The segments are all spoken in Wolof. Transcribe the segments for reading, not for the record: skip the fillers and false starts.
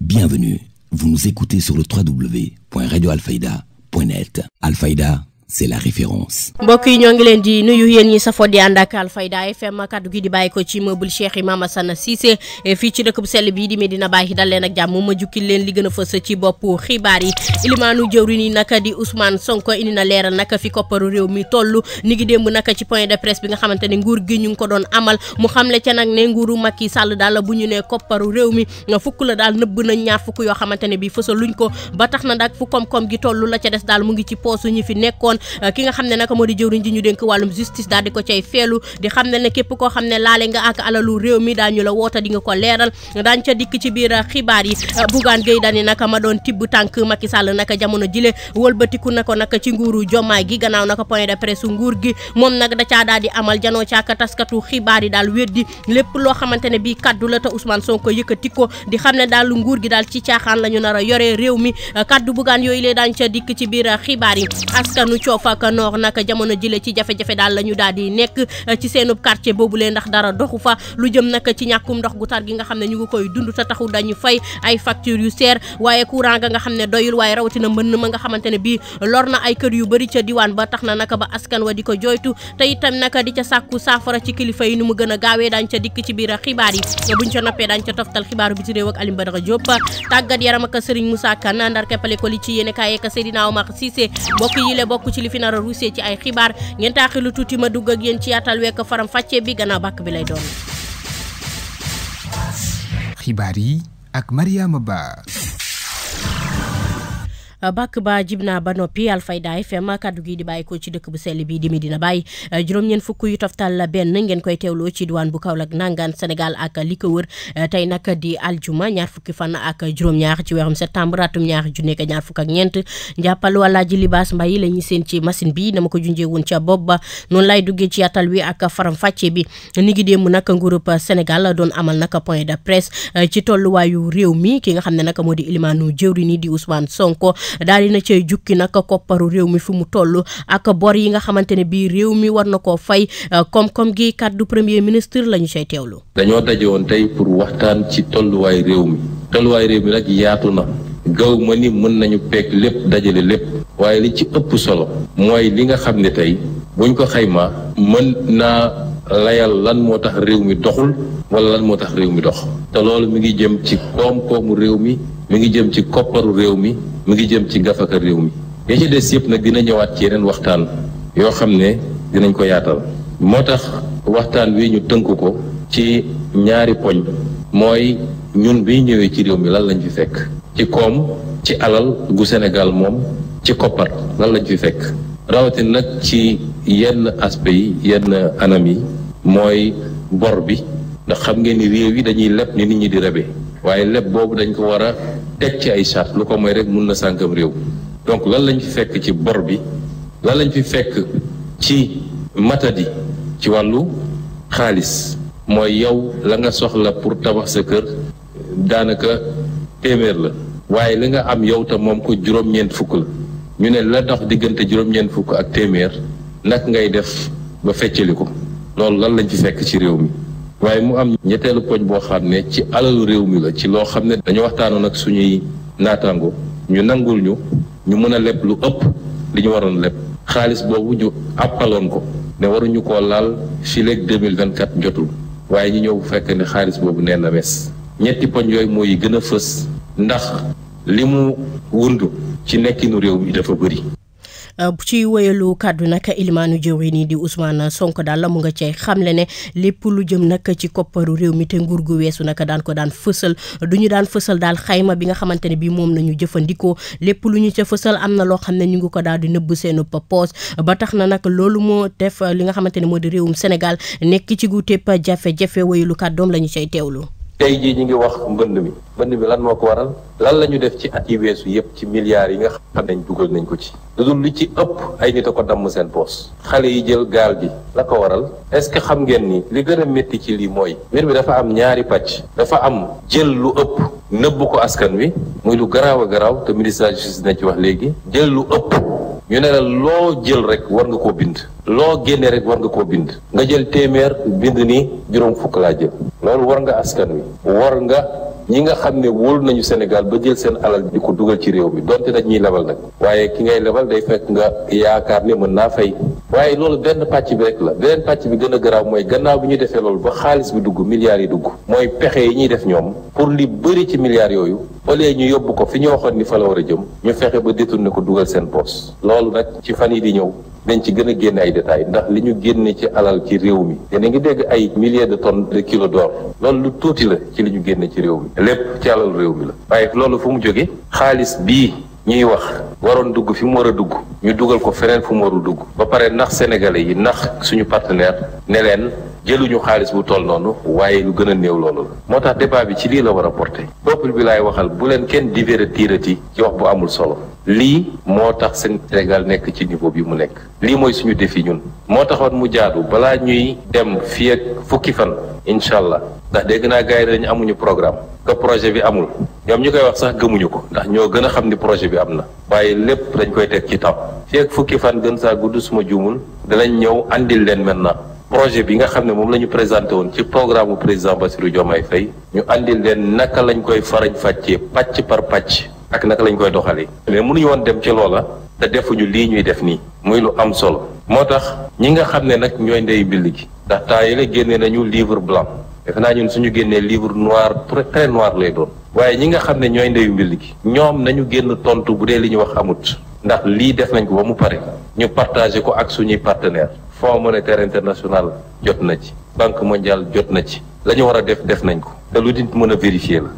Bienvenue, vous nous écoutez sur le www.radioalfayda.net. Alfayda, c'est la référence. mbokk yi ñoo ngi leen di nuyu yéen ñi safoo di ànd ak Alfayda FM kaddu gi di bàyyi ko ci immeuble Cheikh Imam Assane Cissé fii ci dëkk bu sell bii di Medina Baye dal leen ak jàmm ma jukkil leen li gën a fës ci bopp xibaar yi. ilimaanu jëwriñ yi naka di Ousmane Sonko indi na leeral naka fi kopparu réew mi toll ni ngi démb naka ci point de presse bi nga xamante ne nguur gi ñu ngi ko doon amal mu xamle ca nag ne nguuru Macky Sall daal bu ñu ne kopparu réew mi fukk la daal nëbb na ñaar fukk yoo xamante ne bi fësal luñ ko ba tax na nag fu koom-koom gi toll la ca des daal mu ngi ci poosu ñi fi nekkoon ki nga xam ne naka moo di jëwriñ ji ñu dénk wàllum justice daal di ko cay feelu di xam ne képp koo xam ne laale nga ak alalu réew mi daañu la woota di nga ko leeral daañ ca dikk ci biir xibaar yi. Bougane Gueye Dany naka ma doon tibb tànk Macky Sall naka jamono jile wëlbatiku na ko naka ci nguuru Jomaay gi gannaaw naka point de presse nguur gi moom nag da caa daal di amal janoo caaka taskatu xibaar yi daal weddi lépp loo xamante ne bii kaddu la te Ousmane Sonko yëkkati ko di xam ne daal nguur gi daal ci caaxaan la ñu nar a yore réew mi kaddu Bougane yooyu lee daañ ca dikk ci biir xibaar yi. askanu coof ak noor naka jamono jile ci jafe-jafe daal la ñu daal di nekk ci seenub quartier boobu lee ndax dara doxu fa lu jëm naka ci ñàkkum ndox gu tar gi nga xam ne ñu ngi koy dund te taxul dañu fay ay facture yu seer waaye courant ga nga xam ne doyul waaye rawatina mbënn ma nga xamante ne bii lor na ay kër yu bëri ca diwaan ba tax na naka ba askan wa di ko joytu te itam naka di ca sàkku saafara ci kilifa yi ni mu gën a gaawee dañ ca dikk ci biir xibaar yi buñ ca noppee dañ ca toftal xibaaru biti réew ak Alim Badara Diop tàggat yaram ak Serigne Moussa Kane ndar keppale ko li ci yéene kaay ak Seydina Omar Cissé bokk yi le bokk ci li fi nar a ruusee ci ay xibaar ngeen taaxilu tuuti ma dugg ak yéen ci yaatal wekk faram fàcce bi gannaaw bàkk bi lay doon. xibaar yi ak Mariama Ba. bàkk ba jib naa ba noppi Alfayda FM kaddu gi di bàyyi ko ci dëkk bu sell bi di Medina Baye juróom-ñeent fukk yu toftal benn ngeen koy teewloo ci diwaan bu Kaolack nangaan Sénégal ak li ko wër tey nag di aljuma ñaar fukki fan ak juróom-ñaar ci weerum septembre atum ñaar junni ak ñaar fukk ak ñeent njàppal wala ji libaas mbay la ñu seen ci machine bi dama ko junjee woon ca bopp ba noonu lay duggee ci yaatal wi ak faram fàcce bi ni ngi démb nag nguurub Sénégal doon amal nag point de presse ci tolluwaayu réew mi ki nga xam ne nag moo di ilimaanu jëwriñ di Ousmane Sonko daal dina cay jukki nag kopparu réew mi fi mu toll ak bor yi nga xamante ne bii réew mi war na koo fay koom-koom gi kaddu premier ministre la ñu cay teewlu. dañoo daje woon tey pour waxtaan ci tolluwaay réew mi nag yaatu na gaw ma ni mën nañu peeg lépp dajale lépp waaye li ci ëpp solo mooy li nga xam ne tey buñ ko xaymaa mën naa layal lan moo tax réew mi doxul wala lan moo tax réew mi dox te loolu mi ngi jëm ci koom-koomu réew mi ngi jëm ci kopparu réew mi ngi jëm ci gafaka réew mi ya ci des yëpp nag dina ñëwaat ci yeneen waxtaan yoo xam ne dinañ ko yaatal moo tax waxtaan wi ñu tënk ko ci ñaari poñ mooy ñun bi ñëwee ci réew mi lan lañ fi fekk ci koom ci alal gu Sénégal moom ci koppar lan lañ fi fekk rawatina nag ci yenn aspect yi yenn anam yi mooy bor bi ndax xam ngeen ni réew yi dañuy leb ni nit ñi di rebe waaye leb boobu dañ ko war a teg ci ay charte lu ko mooy rek mun na sànkam réew donc lan lañ fi fekk ci bor bi lan lañ fi fekk ci matadi ci wàllu xaalis mooy yow la nga soxla pour tabax sa kër daanaka téeméer la waaye li nga am yow te moom ko juróom-ñeent fukk la ñu ne la dox diggante juróom-ñeent fukk ak téeméer nag ngay def ba feccali ko loolu lan lañ fi fekk ci réew mi waaye mu am ñetteelu poñ boo xam ne ci alalu réew mi la ci loo xam ne dañu waxtaanoon ak suñuy naataango ñu nangul ñu mën a leb lu ëpp li ñu waroon leb xaalis boobu ñu àppaloon ko ne waruñu koo laal fii léegi 2024 jotul waaye ñu ñëw fekk ne xaalis boobu nee na mes ñetti poñ yooyu mooy gën a fës ndax li mu wund ci nekkinu réew mi dafa bëri. ci wéyalu kàddu nag ilimaanu jëwriñ ni di Ousmane Sonko daal la mu nga cay xamle ne lépp lu jëm nag ci kopparu réew mi te nguur gu weesu nag daan ko daan fësal du ñu daan fësal daal xayma bi nga xamante ne bii moom nañu jëfandikoo lépp lu ñu ca fësal am na loo xam ne ñu ngi ko daal di nëbb seenu poos ba tax na nag loolu moo def li nga xamante ne moo di réewum Sénégal nekk ci gu tépp jafe-jafe wéyalu kàddoom la ñu cay teewlu. tey jii ñu ngi wax mbënd mi lan moo ko waral lan la ñu def ci at yi weesu yëpp ci milliards yi nga xam ne dugal nañ ko ci lu dul li ci ëpp ay nit a ko damm seen poos xale yi jël gaal gi la ko waral est-ce que xam ngeen ni li gën a métti ci lii mooy mbir mi dafa am ñaari pàcc dafa am jël lu ëpp nëbb ko askan wi muy lu garaaw a garaaw te ministre de la justice dina ci wax léegi jël lu ëpp ñu ne la loo jël rek war nga koo bind loo génne rek war nga koo bind nga jël téeméer bind ni juróom fukk laa jël loolu war nga askan wi war nga ñi nga xam ne wóolu nañu Sénégal ba jël seen alal di ko dugal ci réew mi donte dañ ñuy lebal nag waaye ki ngay lebal day fekk nga yaakaar ne mën naa fay waaye loolu benn pàcc bi rek la beneen pàcc bi gën a garaaw mooy gannaaw bi ñu defee loolu ba xaalis bi dugg milliards yi dugg mooy pexe yi ñuy def ñoom pour li bëri ci milliards yooyu au lieu ñu yóbbu ko fi ñu waxoon ni fa la war a jëm ñu fexe ba détourné ko dugal seen poche loolu nag ci fan yi di ñëw dañ ci gën a génne ay détails ndax li ñu génne ci alal ci réew mi yéen a ngi dégg ay milliers de tonnes de kilos d'or loolu lu tuuti la ci li ñu génne ci réew mi lépp ci alal réew mi la waaye loolu fu mu jóge xaalis bii ñuy wax waroon dugg fi mu war a dugg ñu dugal ko feneen fu mu warul dugg ba pare nax sénégalais yi nax suñu partenaire ne leen jëluñu xaalis bu toll noonu waaye lu gën a néew loolu la moo tax débat bi ci lii la war a porté peuple bi laay waxal bu leen kenn divertirati ci wax bu amul solo lii moo tax Sénégal nekk ci niveau bi mu nekk lii mooy suñu défi ñun moo taxoon mu jaadu balaa ñuy dem fii ak fukki fan incha allah ndax dégg naa gars yi dañu amuñu programme que projet bi amul ñoom ñu koy wax sax gëmuñu ko ndax ñoo gën a xam ni projet bi am na waaye lépp dañ koy teg ci temps fii ak fukki fan gën saa gudd suma juumul danañ ñëw andil leen maintenant projet bi nga xam ne moom la ñu présenté woon ci programme président Bassirou Diomaye Faye ñu andil leen naka lañ koy farañ fàccee pàcc par pàcc ak naka lañ koy doxalee mais mënuñu woon dem ci loola te defuñu lii ñuy def nii muy lu am solo moo tax ñi nga xam ne nag ñooy ndey mbill gi ndax temps yële génnee nañu livre blanc defe naa ñun suñu génnee livre noir très noir lay doon waaye ñi nga xam ne ñooy ndeyu mbill gi ñoom nañu génn tontu bu dee li ñu wax amut ndax lii def nañ ko ba mu pare ñu partagé ko ak suñuy partenaire Fonds monétaire international jot na ci Banque mondiale jot na ci la ñu war a def nañ ko te lu nit mën a vérifier la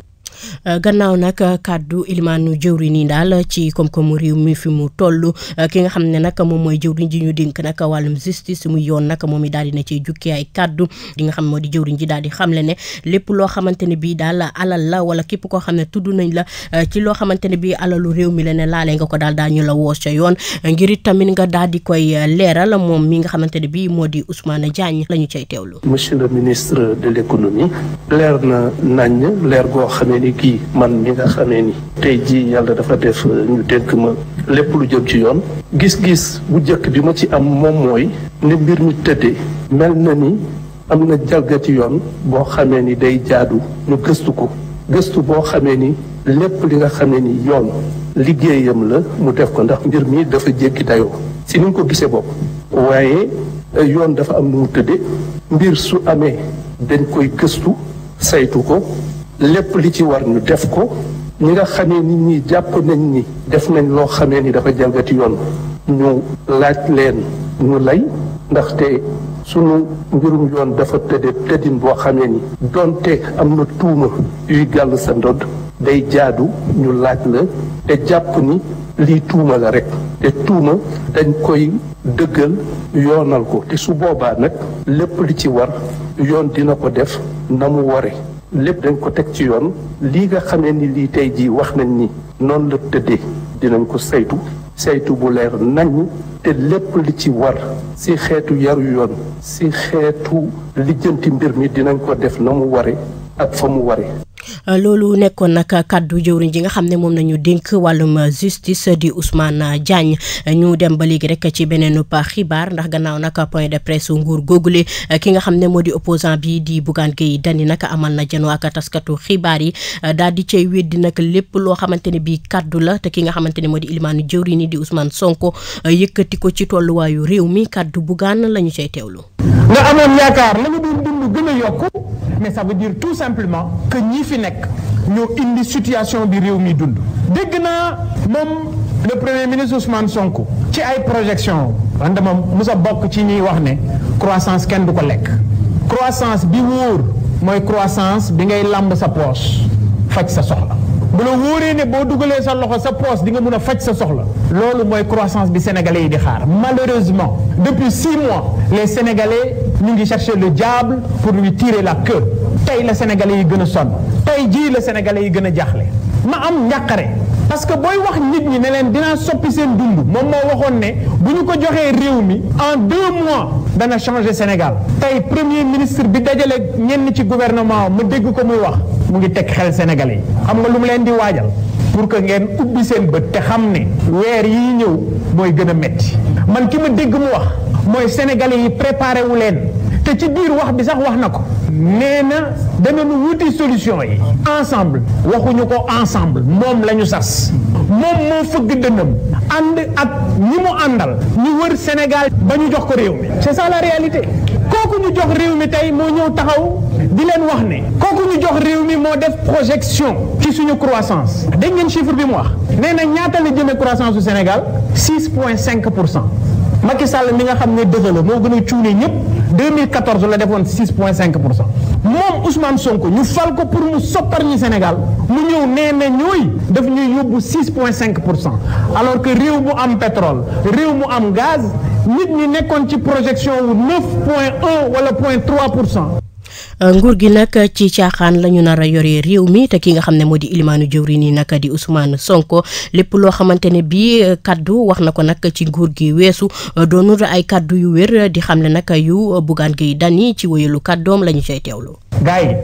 gannaaw nag kàddu ilimaanu jëwriñ yi daal ci koom-koomu réew mi fi mu toll ki nga xam ne nag moom mooy jëwriñ ji ñu dénk nag wàllum justice muy yoon nag moom i daal dina ciy jukki ay kàddu li nga xam moo di jëwriñ ji daal di xamle ne lépp loo xamante ne bii daal alal la wala képp koo xam ne tudd nañ la ci loo xamante ne bii alalu réew mi la ne laalee nga ko daal daa ñu la woos ca yoon ngir it tamit nga daal di koy leeral moom mi nga xamante ne bii moo di Ousmane Diagne la ñu cay teewlu. Monsieur le ministre de l'économie leer na nañ leer goo xamee ni kii man mi nga xamee ni tey jii yàlla dafa def ñu dénk ma lépp lu jëm ci yoon gis-gis bu njëkk bi ma ci am moom mooy ne mbir mi tëddee mel na ni am na jalgati yoon boo xamee ni day jaadu ñu gëstu ko gëstu boo xamee ni lépp li nga xamee ni yoon liggéeyam la mu def ko ndax mbir mi dafa jéggi dayoo si ni nga ko gisee bopp waaye yoon dafa am nu mu tëddee mbir su amee dañ koy gëstu saytu ko lépp li ci war ñu def ko ñi nga xamee ni ñi jàpp nañ ni def nañ loo xamee ni dafa jalgati yoon ñu laaj leen ñu lay ndaxte sunu mbirum yoon dafa tëddin boo xamee ni donte am na tuuma yuy gàll sa ndodd day jaadu ñu laaj la te jàpp ni lii tuuma la rek te tuuma dañ koy dëggal yoonal ko te su boobaa nag lépp li ci war yoon dina ko def na mu ware lépp dañ ko teg ci yoon lii nga xamee ni lii tey jii wax nañ ni noonu la tëddee dinañ ko saytu bu leer nañ te lépp li ci war si xeetu yaru yoon si xeetu lijjanti mbir mi dinañ ko def na mu ware ak fa mu ware. loolu nekkoon nag kàddu jëwriñ ji nga xam ne moom nañu dénk wàllum justice di Ousmane Diagne ñu dem ba léegi rek ci beneen xibaar ndax gannaaw nag point de presse nguur googule ki nga xam ne moo di opposant bi di Bougane Gueye Dany nag amal na janoo ak taskatu xibaar yi daal di cay weddi nag lépp loo xamante ne bii kàddu la te ki nga xamante ne moo di ilimaanu jëwriñ yi di Ousmane Sonko yëkkati ko ci tolluwaayu réew mi kàddu Bougane la ñu cay teewlu. nga amoon yaakaar la nga doon dund gën a yokku mais ça veut dire tout simplement que ñi fi nekk ñoo indi situation bi réew mi dund. dégg naa moom le premier ministre Ousmane Sonko ci ay projection man dama musa bokk ci ñuy wax ne croissance kenn du ko lekk croissance bi wóor mooy croissance bi ngay làmb sa poche faj sa soxla bu la wóoree ne boo dugalee sa loxo sa poche di nga mun a faj sa soxla loolu mooy croissance bi sénégalais yi di xaar malheureusement depuis 6 mois les sénégalais ñu ngi chercher le diable pour lui tirer la queue tey la sénégalais yi gën a sonn tey jii la sénégalais yi gën a jaaxle ma am njàqare parce que booy wax nit ñi ne leen dinaa soppi seen dund moom moo waxoon ne bu ñu ko joxee réew mi en 2 mois dana changer Sénégal tey premier ministre bi dajale ñenn ci gouvernement ma dégg ko muy wax mu ngi teg xel sénégalais yi xam nga lu mu leen di waajal pour que ngeen ubbi seen bët te xam ne weer yi ñëw mooy gën a metti man ki ma dégg mu wax mooy sénégalais yi préparé wu leen te ci biir wax bi sax wax na ko nee na danañu wuti solution yi ensemble waxuñu ko ensemble moom la ñu sas moom moo fëgg dënnam ànd ak ñi mu àndal ñu wër Sénégal ba ñu jox ko réew mi c'est ça la réalité kooku ñu jox réew mi tey moo ñëw taxaw di leen wax ne kooku ñu jox réew mi moo def projection ci suñu croissance dégg ngeen chiffre bi mu wax nee na ñaata la jëmee croissance du Sénégal 6,5%. Macky Sall mi nga xam ne dëgg la moo gën a cuune ñëpp 2014 la defoon 6,5%. moom Ousmane Sonko ñu fal ko pour mu soppar ñi Sénégal mu ñëw nee na ñooy daf ñuy yóbbu 6,5%. alors que réew mu am pétrole réew mu am gaz nit ñi nekkoon ci projection wu 9,1 wala 0,3%. nguur gi nag ci caaxaan la ñu nar a yore réew mi te ki nga xam ne moo di ilimaanu jëwriñ yi nag di Ousmane Sonko lépp loo xamante ne bii kaddu wax na ko nag ci nguur gi weesu doonul ay kaddu yu wér di xam ne nag yu Bougane Gueye Dany ci wéyalu kaddoom la ñu cay teewlu. gars yi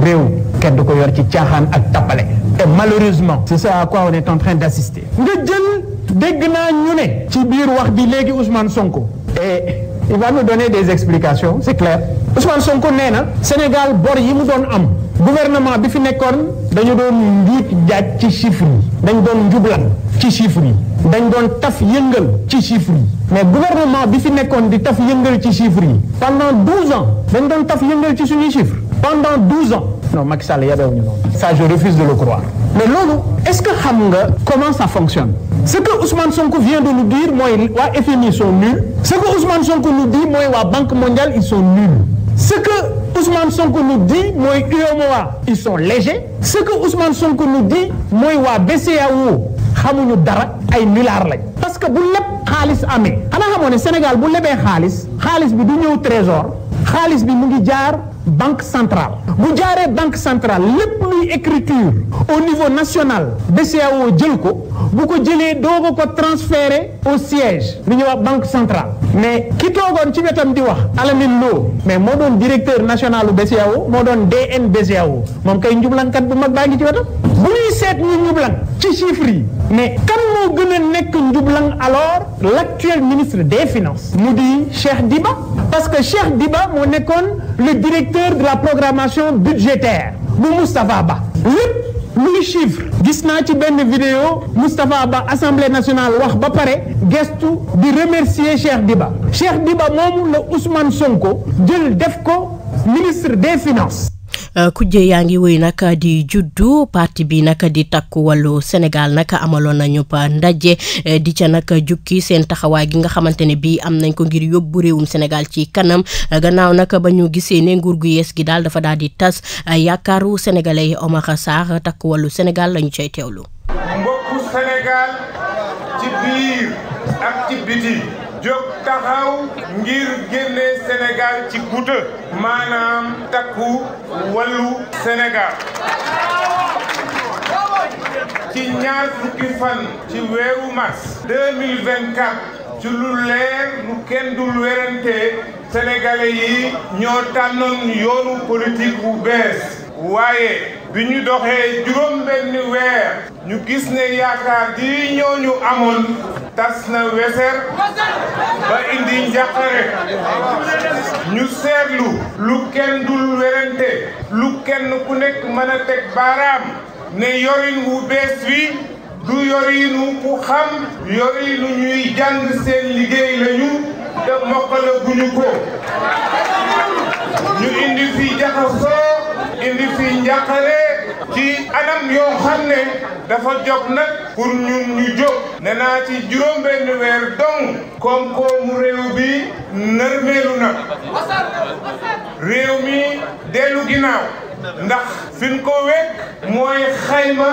réew kenn du ko yor ci caaxaan ak tappale et malheureusement c'est ça à quoi on est en train d'assister. nga jël dégg naa ñu ne ci biir wax bi léegi Ousmane Sonko et il va nous donner des explications c'est clair. Ousmane Sonko nee na Sénégal bor yi mu doon am gouvernement bi fi nekkoon dañu doon njuut jaaj ci chiffres yi dañ doon njublan ci chiffres yi dañ doon taf yëngal ci chiffres yi mais gouvernement bi fi nekkoon di taf yëngal ci chiffres yi pendant 12 ans dañ doon taf yëngal ci suñuy chiffres pendant 12 ans non Macky Sall yabewuñu noonu ça je refuse de le croire mais loolu est-ce que xam nga comment ça fonctionne. Ce que Ousmane Sonko vient de nous dire mooy waa FMI sont nuls ce que Ousmane Sonko nous dit mooy waa Banque mondiale ils sont nuls. Ce que Ousmane Sonko nous dit mooy UEMOA ils sont légers ce que Ousmane Sonko nous dit mooy waa BCEAO xamuñu dara ay milliards lañ parce que bu lépp xaalis amee xanaa xamoo ne Sénégal bu lebee xaalis bi du ñëw trésor xaalis bi mu ngi jaar banque centrale bu jaaree banque centrale lépp luy écriture au niveau national BCEAO jël ko bu ko jëlee dooga ko transférer au siège li ñuy wax banque centrale mais ki toogoon ci wetam di wax Alamine Lo mais moo doon directeur national u BCEAO moo doon DN BCEAO moom kay njublankat bu mag baa ngi ci wetam bu ñuy seet ñu njublan ci chiffres yi mais kan moo gën a nekk njublan alors l'actuel ministre des finances mu di Cheikh Diba parce que Cheikh Diba moo nekkoon le directeur de la programmation budgétaire bu Moustapha Ba lépp luy chiffre gis naa ci benn vidéo Moustapha Ba Assemblée nationale wax ba pare gestu di remercier Cheikh Diba moomu la Ousmane Sonko jël def ko ministre des finances. kujje yaa ngi wéy nag di juddu parti bi nag di takku wàllu Sénégal nag amaloon nañu pa ndaje di ca nag jukki seen taxawaay gi nga xamante ne bii am nañ ko ngir yóbbu réewum Sénégal ci kanam gannaaw nag ba ñu gisee ne nguur gu yees gi daal dafa daal di tas yaakaaru sénégalais yi. Omar Sarr takku wàllu Sénégal lañu cay teewlu. mbokku Sénégal ci biir ak ci biti jóg taxaw ngir génne Sénégal ci guuta maanaam takku wàllu Sénégal ci ñaar fukki fan ci weeru mars 2024 ci lu leer lu kenn dul werante sénégalais yi ñoo tànnoon yoonu politique bu bees waaye bi ñu doxee juróom-benni weer ñu gis ne yaakaar ji ñooñu amoon tas na weser ba indi njàqare ñu seetlu lu kenn dul werante lu kenn ku nekk mën a teg baaraam ne yorin wu bees wi du yorinu ku xam yorinu ñuy jàng seen liggéey lañu te mokkalaguñu ko ñu indi fi jaxasoo indi fi njàqare ci anam yoo xam ne dafa jóg nag pour ñun ñu jóg ne naa ci juróom-benn weer dong koom-koomu réew bi nërmeelu na réew mi dellu ginnaaw ndax fin ko wekk mooy xayma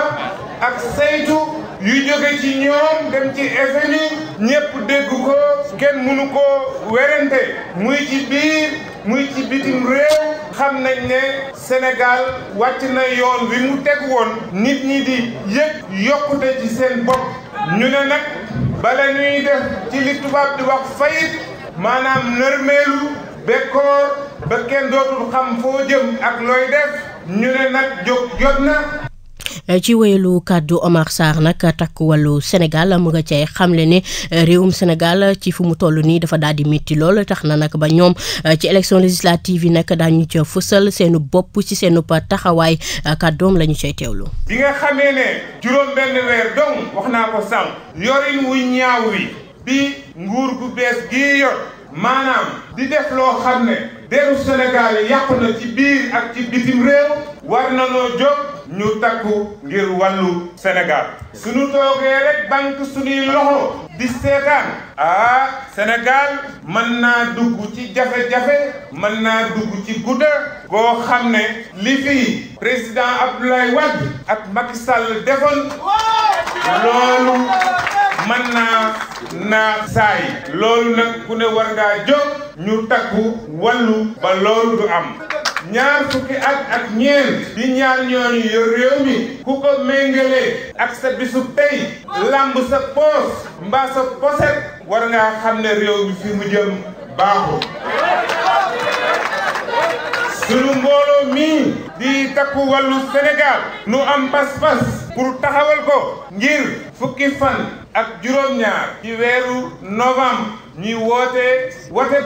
ak saytu yu jóge ci ñoom dem ci FMI ñépp dégg ko kenn mënu ko werante muy ci biir muy ci bitim réew xam nañ ne Sénégal wàcc na yoon wi mu teg woon nit ñi di yëg yokkute ci seen bopp ñu ne nag bala ñuy def ci li tubaab di wax fayit maanaam nërmeelu bekkoor ba kenn dootul xam foo jëm ak looy def ñu ne nag jóg jot na ci wéyalu kàddu Omar Sarr nag takku wàllu Sénégal mu nga cay xamle ne réewum Sénégal ci fu mu toll nii dafa daal di métti lool tax na nag ba ñoom ci élection législative yi nag daañu ca fësal seenu bopp ci seenu taxawaay kàddoom la ñu cay teewlu. bi nga xamee ne juróom benn weer dong wax naa ko sànq yorin wu ñaaw wi bi nguur gu bees gii yor maanaam di def loo xam ne deru Sénégal yàqu na ci biir ak ci bitim réew war na noo jóg ñu takku ngir wàllu Sénégal suñu toogee rek banque suñuy loxo di seetaan Sénégal mën naa dugg ci jafe-jafe mën naa dugg ci gudda goo xam ne li fi président Abdoulaye Wade ak Macky Sall defoon loolu mën naa saay loolu nag ku ne war ngaa jóg ñu takku wàllu ba loolu du am ñaar fukki at ak ñeent di ñaar ñooñu yor réew mi ku ko méngale ak sa bisu tey lamb sa poos mbaa sa poset war ngaa xam ne réew mi fi mu jëm baaxul sunu mbooloo mii di takku wàllu Sénégal nu am pas-pas pour taxawal ko ngir fukki fan ak juróom-ñaar ci weeru novembre ñuy wote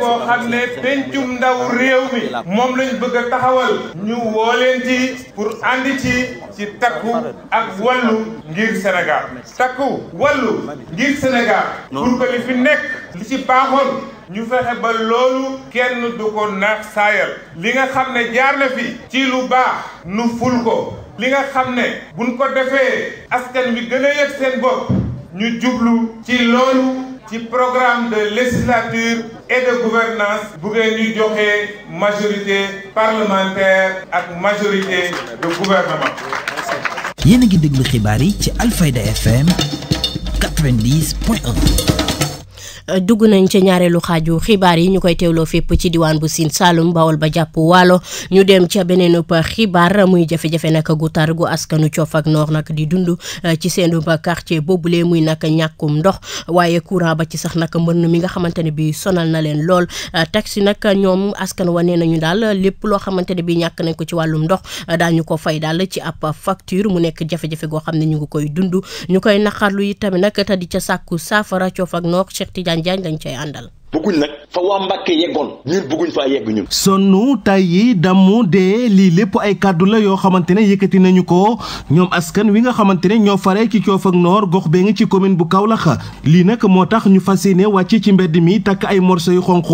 boo xam ne pencum ndaw réew mi moom lañ bëgg a taxawal ñu woo leen ci pour andi ci takku ak wàllu ngir Sénégal takku wàllu ngir Sénégal pour que li fi nekk li ci baaxoon ñu fexe ba loolu kenn du ko naax saayal li nga xam ne jaar na fi ci lu baax nu ful ko li nga xam ne buñ ko defee askan wi gën a yëg seen bopp ñu jublu ci loolu ci programme de législature et de gouvernance bu ngeen ñu joxee majorité parlementaire ak majorité de gouvernement. yéen a ngi déglu xibaar yi ci Alfayda FM 90.1. dugg nañ ca ñaareelu xaaju xibaar yi ñu koy teewloo fépp ci diwaan bu Sine Saalum Bawol ba jàpp Waalo ñu dem ca beneen xibaar muy jafe-jafe nag gu tar gu askanu Coof ak Noor nag di dund ci seen quartier boobule muy nag ñàkkum ndox waaye courant ba ci sax nag mbënn mi nga xamante ne bi sonal na leen lool taxi nag ñoom askan wa nee nañu daal lépp loo xamante ne bi ñàkk nañ ko ci wàllum ndox daañu ko fay daal ci ab facture mu nekk jafe-jafe goo xam ne ñu ngi koy dund ñu koy naqarlu yi tamit nag te di ca sàkku saafara Coof ak Noor Cheikh Tidiane Diagne lañ cay àndal. bëgguñ nag fa waa Mbàkke yeggoon ñun bëgguñ faa yegg ñun. sonnu tay yi damm dee lii lépp ay kàddu la yoo xamante ne yëkkati nañu ko ñoom askan wi nga xamante ne ñoo fare ci Coof ak Noor gox bee ngi ci commune bu Kaolack lii nag moo tax ñu fas yéene wàcc ci mbedd mi takk ay morso yu xonq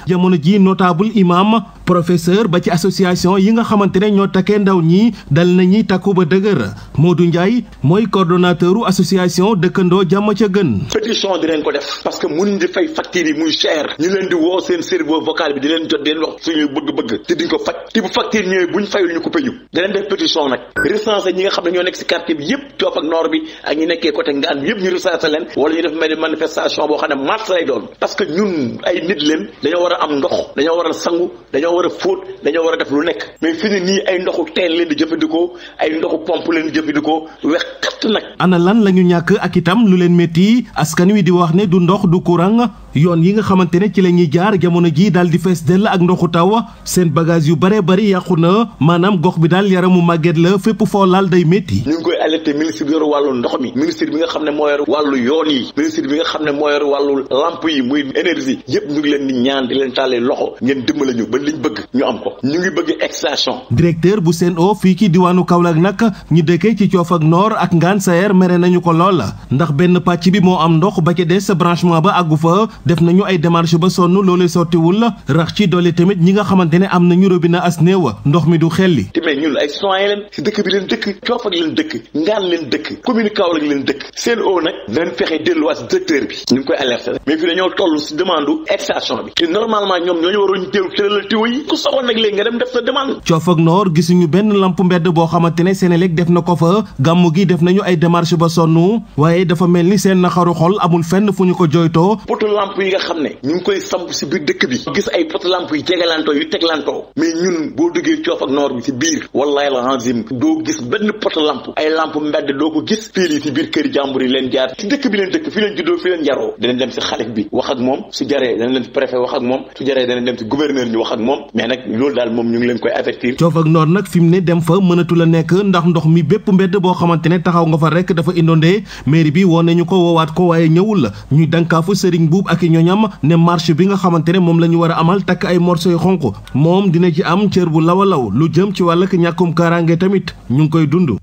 jamono ji notable imam professeur ba ci association yi nga xamante ne ñoo takkee ndaw ñi dal nañuy takku ba dëgër Modou Ndiaye mooy coordonnateur association dëkkandoo jàmm ca gën. pétition dinañ ko def parce que mënuñ di fay facture yi muy ñu leen di woo seen cerveau vocal bi di leen jot di leen wax suñuy bëgg-bëgg te diñ ko faj te bu facture ñëwee buñ fayul ñu coupé ñu danañ def pétition nag recensé ñi nga xam ne ñoo nekk si quartier bi yëpp Coof ak Noor bi ak ñi nekkee côté Ngaan bi yëpp ñu recensé leen wala ñu def mel ni manifestation boo xam ne mars lay doon parce que ñun ay nit leen dañoo war a am ndox dañoo war a sangu dañoo war a fóot dañoo war a def lu nekk mais fi ni nii ay ndoxu teen leen di jëfandikoo ay ndoxu pompe leen di jëfandikoo wex kat nag. ana lan la ñu ñàkk ak itam lu leen métti askan wi di wax ne du ndox du courant yoon yi nga xamante ne ci la ñuy jaar jamono ji daal di fees dell ak ndoxu taw seen bagage yu bare bari yàqu na maanaam gox bi daal yaramu màgget la fépp foo laal day métti. ñu ngi koy alerté ministre bi yor wàllu ndox mi ministre bi nga xam ne moo yor wàllu yoon yi ministre bi nga xam ne moo yor wàllu lamp yi muy énergie yëpp ñu ngi leen di ñaan di leen tàllee loxo ngeen dimbale ñu ba liñ bëgg ñu am ko ñu ngi bëgg extension. directeur bu Sen'Eau fii ci diwaanu Kaolack nag ñu dëkkee ci Coof ak Noor ak Ngaan Sayer mere nañu ko lool ndax benn pàcc bi moo am ndox ba ca des branchement ba àggu fa def nañu ay démarche ba sonn loolee sottiwul rax ci doole tamit ñi nga xamante ne am nañu robinet as néew ndox mi du xelli. te mais ñun ay citoyen leen si dëkk bi leen dëkk Coof ak leen dëkk Ngaan leen dëkk commune Kaolack leen dëkk Sen'Eau nag danañ fexe delluwaat si directeur bi ñu ngi koy alerté mais fii dañoo toll si demande extension bi te normalement ñoom ñooñu waroon teew tëralal tiwo yi ku soxoon nag léegi nga dem def sa demande. Coof ak Noor gisuñu benn lamp mbedd boo xamante ne Senelec def na ko fa gàmmu gi def nañu ay démarche ba sonn waaye dafa mel ni seen naxaru xol amul fenn fu ñu ko jooytoo. poto lamp lampe yi nga xam ne ñu ngi koy samp si biir dëkk bi gis ay poto lampe yu jegalantoo yu teglantoo mais ñun boo duggee Coof ak Noor bi si biir wallahi alazim doo gis benn poto lampe ay lampe mbedd doo ko gis fii lii si biir kër jàmbur yi leen jaar si dëkk bi leen dëkk fi leen juddoo fi leen jaroo danañ dem si xalif bi wax ak moom su jaree danañ dem si préfet wax ak moom su jaree danañ dem si gouverneur ñu wax ak moom mais nag loolu daal moom ñu ngi leen koy avertir. Coof ak Noor nag fi mu ne dem fa mënatu la nekk ndax ndox mi bépp mbedd boo xamante ne taxaw nga fa rek dafa inondé mairie bi woon nañu ko woowaat ko waaye ñëwul la ñuy dankaafu Serigne Boub ak i ñoñam ne marche bi nga xamante ne moom la ñu war a amal takk ay morceau yu xonq moom dina ci am cër bu law a law lu jëm ci wàllug ñàkkum kaaraange tamit ñu ngi koy dund.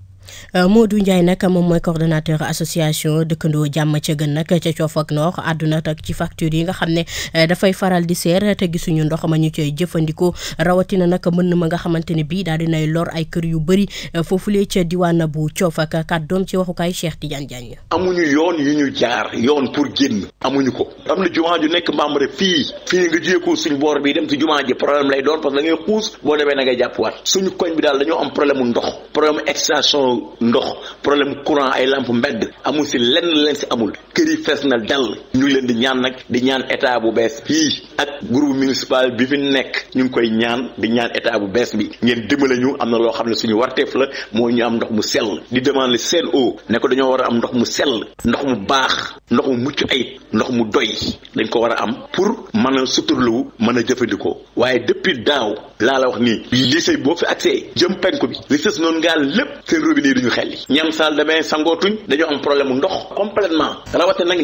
Modou Ndiaye nag moom mooy coordonnateur association dëkkandoo jàmm ca gën nag ca Coof ak Noor àdduna tak ci facture yi nga xam ne dafay faral di seer te gisuñu ndox ma ñu cay jëfandikoo rawatina nag mën ma nga xamante ne bii daal dinay lor ay kër yu bëri foofulee ca diwaan bu Coof ak kàddoom ci waxukaay Cheikh Tidiane Diagne. amuñu yoon yu ñu jaar yoon pour génn amuñu ko am na jumaa ju nekk membre fii nga jéekoo suñ boor bi dem ci jumaa ji problème lay doon parce que da ngay xuus boo demee na ngay jàppuwaat suñu koñ bi daal dañoo am problème ndox problème extension ndox problème courant ay lampe mbedd amul si lenn leen si amul kër yi fees na dal ñu ngi leen di ñaan nag di ñaan état bu bees fii ak groupe municipal bi fi nekk ñu ngi koy ñaan di ñaan état bu bees bi ngeen dimbale ñu am na loo xam ne suñu warteef la mooy ñu am ndox mu sell di demander Sen'Eau ne ko dañoo war a am ndox mu sell ndox mu baax ndox mu mucc ayib ndox mu doy dañ ko war a am pour mën a suturlu mën a jëfandikoo waaye depuis daaw laa la wax nii lycée boo fi accès jëm penku bi li sës noonu ngaal lépp seen robinet duñu xel ñam salle de bain sangootuñ dañoo am problème ndox complètement rawate nag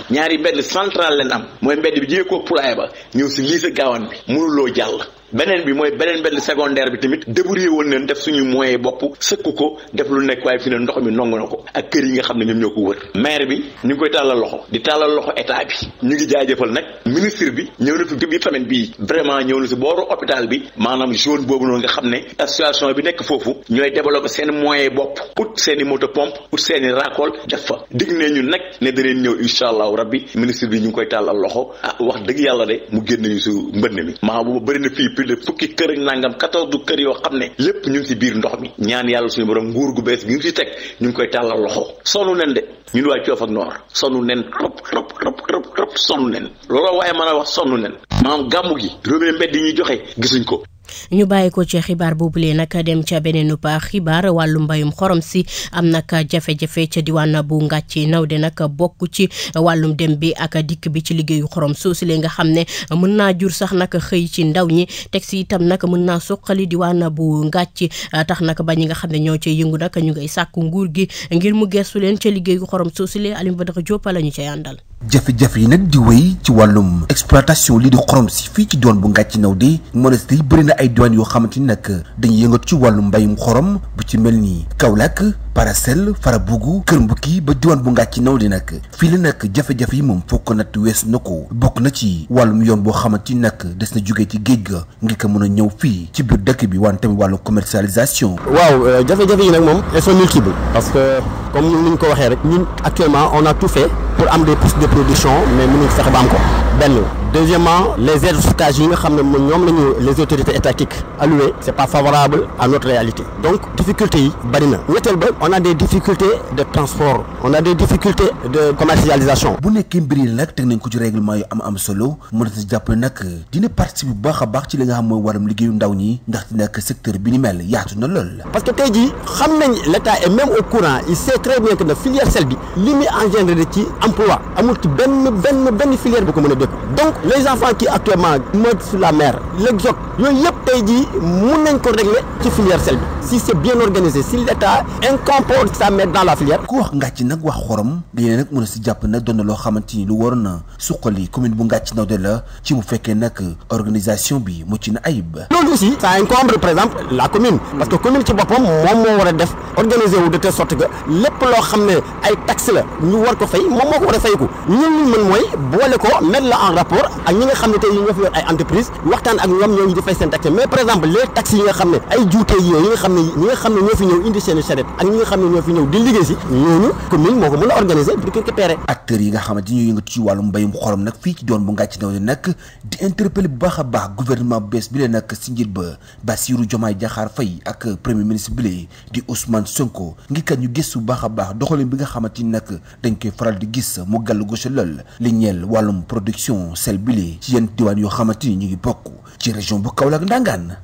ñaari mbedd central leen am mooy mbedd bi jiyee ko poulailler ba ñëw si lycée Gawane bi mënuloo jàll beneen bi mooy beneen mbedd secondaire bi tamit débrouillé woon leen def suñu moyen bopp sëkku ko def lu nekk waaye fi ne ndox mi nongu na ko ak kër yi nga xam ne ñoom ñoo ko wër maire bi ñu ngi koy tàllal loxo di tàllal loxo état bi ñu ngi jaajëfal nag ministre bi ñëw na fi bi semaine bii vraiment ñëw na si booru hôpital bi maanaam zone boobu noonu nga xam ne association bi nekk foofu ñooy développé seen moyen bopp ut seen i moto pompe ut seen i racole def fa dig ne ñu nag ne daneen ñëw incha allahu rabbi ministre bi ñu ngi koy tàllal loxo wax dëgg yàlla de mu génn ñu su mbënn mi maa bu bëri na fii de fukki kër ak nangam 14 kër yoo xam ne lépp ñu ngi si biir ndox mi ñaan yàlla suñu borom nguur gu bees gi ñu si teg ñu ngi koy tàllal loxo sonnu nen de ñun waa Coof ak Noor sonnu nen trop sonnu nen looloo waaye mën a wax sonnu nen maanaam gàmmu gi robinet mbedd yi ñuy joxe gisuñ ko. ñu bàyyi ko ci xibaar boobulee nag dem ca beneen xibaar wàllu mbayum xorom si am nag jafe-jafe ca diwaan bu Ngàcci Nawde nag bokk ci wàllum dem bi ak dikk bi ci liggéeyu xorom soosu lee nga xam ne mën naa jur sax nag xëy ci ndaw ñi teg si itam nag mën naa suqali diwaan bu Ngàcci tax nag ba ñi nga xam ne ñoo cay yëngu nag ñu ngay sàkku nguur gi ngir mu gestu leen ca liggéeyu xorom soosu lee Alioune Badara Diop la ñu cay àndal. jafe-jafe yi nag di wéy ci wàllum exploitation lii di xorom si fii ci doon bu Ngàcci Nawde monastère yi bëri na ay diwaan yoo xamante ni nag dañuy yëngatu ci wàllum mbayum xorom bu ci mel ni Kaolack Paracel Farabougou Kër Mbukki ba diwaan bu Ngàcci Nawde nag fii la nag jafe-jafe yi moom foog ko nag weesu na ko bokk na ci wàllum yoon boo xamante ni nag des na jógee ci géej ga ngir ko mën a ñëw fii ci biir dëkk bi wante tamit wàllu commercialisation. waaw jafe-jafe yi nag moom elles sont multiples parce que comme ni ñu ko waxee rek ñun actuellement on a tout fait pour am des postes de production mais mënuñ fexe ba am ko benn. Deuxièmement, les aides de stockage yi nga xam ne ñoom la ñu les autorités étatiques allouées c'est pas favorable à notre réalité donc difficultés yi bari na ñetteel ba on a des difficultés de transport on a des difficultés de commercialisation. bu nekkee mbir yi nag teg nañ ko ci règlement yu am solo mën na si jàpp ne nag dina participer bu baax a baax ci li nga xam mooy waram liggéeyu ndaw ñi ndaxte nag secteur bi ni mel yaatu na lool. parce que tey jii xam nañ l'état est même au courant il sait très bien que na filière sel bi li muy engendré ci emploi amul ci benn filière bu ko mën a dëkk donc les enfants qui actuellement meurent sur la mer l'exode yooyu yëpp tey jii mun nañ ko régler ci filière sel bi si c'est bien organisé si l'état incorpore sa main dans la filière. ku wax Ngàcci nag wax xorom léegi nag mën a si jàpp nag doon na loo xamante ni lu waroon na suqali commune bu Ngàcci Nawde la ci bu fekkee nag organisation bi mucc na ayib. loolu aussi ça incombe par exemple la commune parce que commune ci boppam moom moo war a def organiser wu de telle sorte que lépp loo xam ne ay taxes la ñu war ko fay moom moo ko war a fayiku ñun ñu mën mooy boole ko mettre la en rapport ak ñi nga xam ne tey ñoo fi yor ay entreprise waxtaan ak ñoom ñoo ñu di fay seen taxe mais par exemple les taxes yi nga xam ne ay juute yi nga xam ne ñoo fi ñëw indi seen charrette ak ñi nga xam ne ñoo fi ñëw di liggéey si ñooñu commune moo ko mën a organiser di ko récupérer. acteurs yi nga xamante ni ñoo yëngatu ci wàllum mbayum xorom nag fii ci doon bu Ngàcci Nawde nag di interpeller bu baax a baax gouvernement bu bees bi leen nag si njiit ba Bassirou Diomaye Diakhar Faye ak premier ministre bi di Ousmane Sonko ngir kat ñu gëstu bu baax a baax doxalin bi nga xamante ni nag dañ koy faral di gis gis mu gàllu gauche lool li ñeel wàllum production sel bile ci yenn diwaan yoo xamante ni ñu ngi bokk ci région bu Kaolack Ndangaan.